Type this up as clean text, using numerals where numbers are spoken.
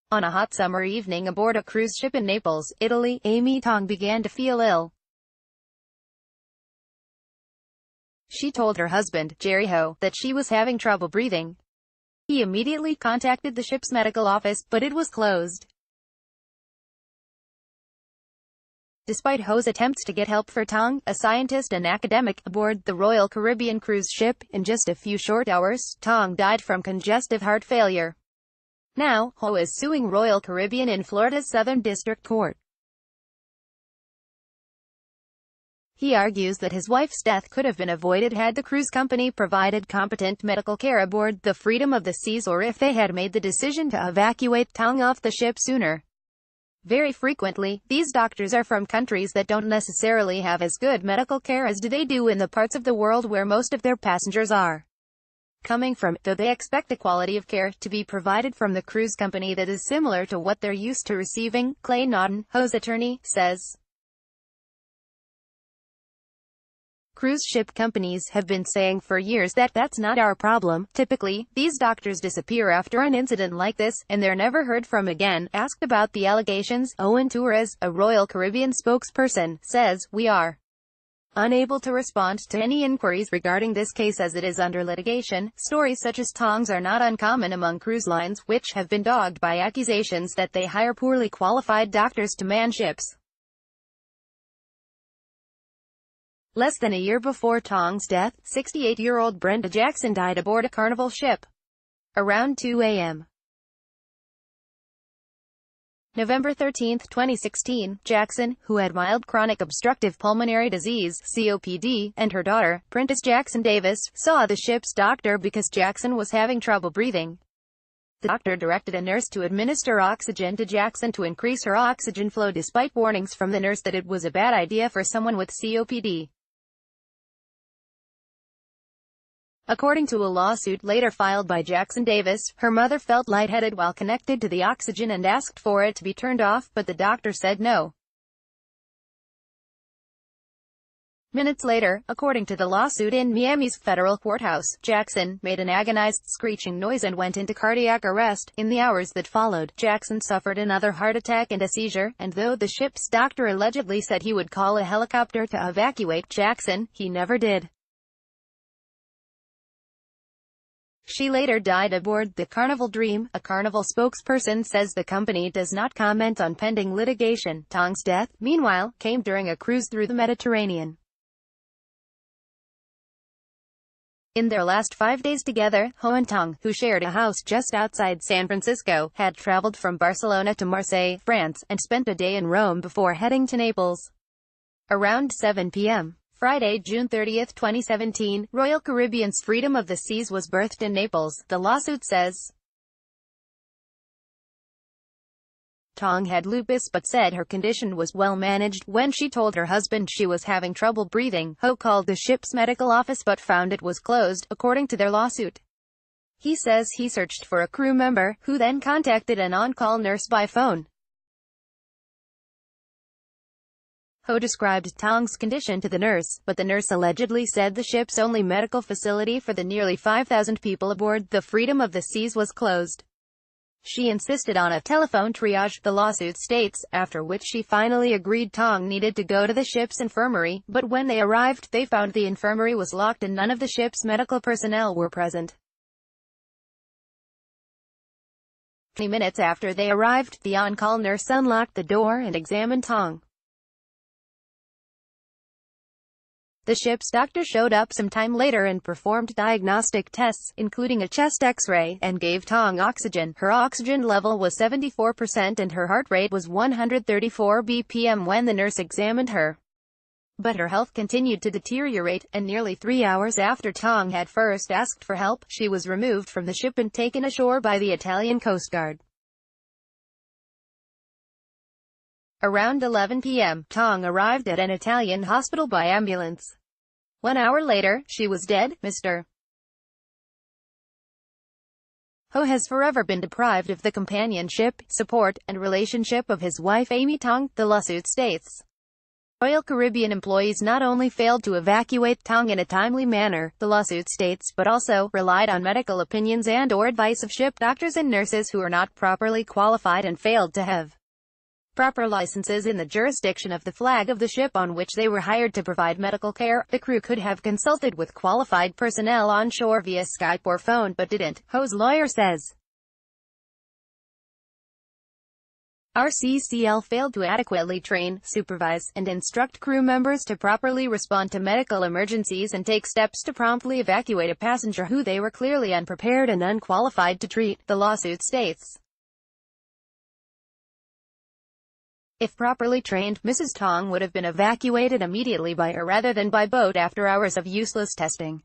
On a hot summer evening aboard a cruise ship in Naples, Italy, Amy Tong began to feel ill. She told her husband, Jerry Ho, that she was having trouble breathing. He immediately contacted the ship's medical office, but it was closed. Despite Ho's attempts to get help for Tong, a scientist and academic, aboard the Royal Caribbean cruise ship, in just a few short hours, Tong died from congestive heart failure. Now, Ho is suing Royal Caribbean in Florida's Southern District Court. He argues that his wife's death could have been avoided had the cruise company provided competent medical care aboard the Freedom of the Seas, or if they had made the decision to evacuate Tong off the ship sooner. Very frequently, these doctors are from countries that don't necessarily have as good medical care as they do in the parts of the world where most of their passengers are coming from, though they expect a quality of care to be provided from the cruise company that is similar to what they're used to receiving, Clay Naughton, Ho's attorney, says. Cruise ship companies have been saying for years that that's not our problem. Typically, these doctors disappear after an incident like this, and they're never heard from again. Asked about the allegations, Owen Torres, a Royal Caribbean spokesperson, says, "We are unable to respond to any inquiries regarding this case as it is under litigation." Stories such as Tong's are not uncommon among cruise lines, which have been dogged by accusations that they hire poorly qualified doctors to man ships. Less than a year before Tong's death, 68-year-old Brenda Jackson died aboard a Carnival ship. Around 2 a.m. November 13, 2016, Jackson, who had mild chronic obstructive pulmonary disease (COPD), and her daughter, Prentice Jackson Davis, saw the ship's doctor because Jackson was having trouble breathing. The doctor directed a nurse to administer oxygen to Jackson to increase her oxygen flow despite warnings from the nurse that it was a bad idea for someone with COPD. According to a lawsuit later filed by Jackson Davis, her mother felt lightheaded while connected to the oxygen and asked for it to be turned off, but the doctor said no. Minutes later, according to the lawsuit in Miami's federal courthouse, Jackson made an agonized screeching noise and went into cardiac arrest. In the hours that followed, Jackson suffered another heart attack and a seizure, and though the ship's doctor allegedly said he would call a helicopter to evacuate Jackson, he never did. She later died aboard the Carnival Dream. A Carnival spokesperson says the company does not comment on pending litigation. Tong's death, meanwhile, came during a cruise through the Mediterranean. In their last 5 days together, Ho and Tong, who shared a house just outside San Francisco, had traveled from Barcelona to Marseille, France, and spent a day in Rome before heading to Naples. Around 7 p.m. Friday, June 30, 2017, Royal Caribbean's Freedom of the Seas was birthed in Naples, the lawsuit says. Tong had lupus but said her condition was well managed. When she told her husband she was having trouble breathing, Ho called the ship's medical office but found it was closed, according to their lawsuit. He says he searched for a crew member, who then contacted an on-call nurse by phone. Ho described Tong's condition to the nurse, but the nurse allegedly said the ship's only medical facility for the nearly 5,000 people aboard the Freedom of the Seas was closed. She insisted on a telephone triage, the lawsuit states, after which she finally agreed Tong needed to go to the ship's infirmary, but when they arrived, they found the infirmary was locked and none of the ship's medical personnel were present. 20 minutes after they arrived, the on-call nurse unlocked the door and examined Tong. The ship's doctor showed up some time later and performed diagnostic tests, including a chest X-ray, and gave Tong oxygen. Her oxygen level was 74% and her heart rate was 134 bpm when the nurse examined her. But her health continued to deteriorate, and nearly 3 hours after Tong had first asked for help, she was removed from the ship and taken ashore by the Italian Coast Guard. Around 11 p.m., Tong arrived at an Italian hospital by ambulance. 1 hour later, she was dead. Mr. Ho has forever been deprived of the companionship, support, and relationship of his wife Amy Tong, the lawsuit states. Royal Caribbean employees not only failed to evacuate Tong in a timely manner, the lawsuit states, but also relied on medical opinions and/or advice of ship doctors and nurses who were not properly qualified and failed to have proper licenses in the jurisdiction of the flag of the ship on which they were hired to provide medical care. The crew could have consulted with qualified personnel on shore via Skype or phone, but didn't, Ho's lawyer says. RCCL failed to adequately train, supervise, and instruct crew members to properly respond to medical emergencies and take steps to promptly evacuate a passenger who they were clearly unprepared and unqualified to treat, the lawsuit states. If properly trained, Mrs. Tong would have been evacuated immediately by air rather than by boat after hours of useless testing.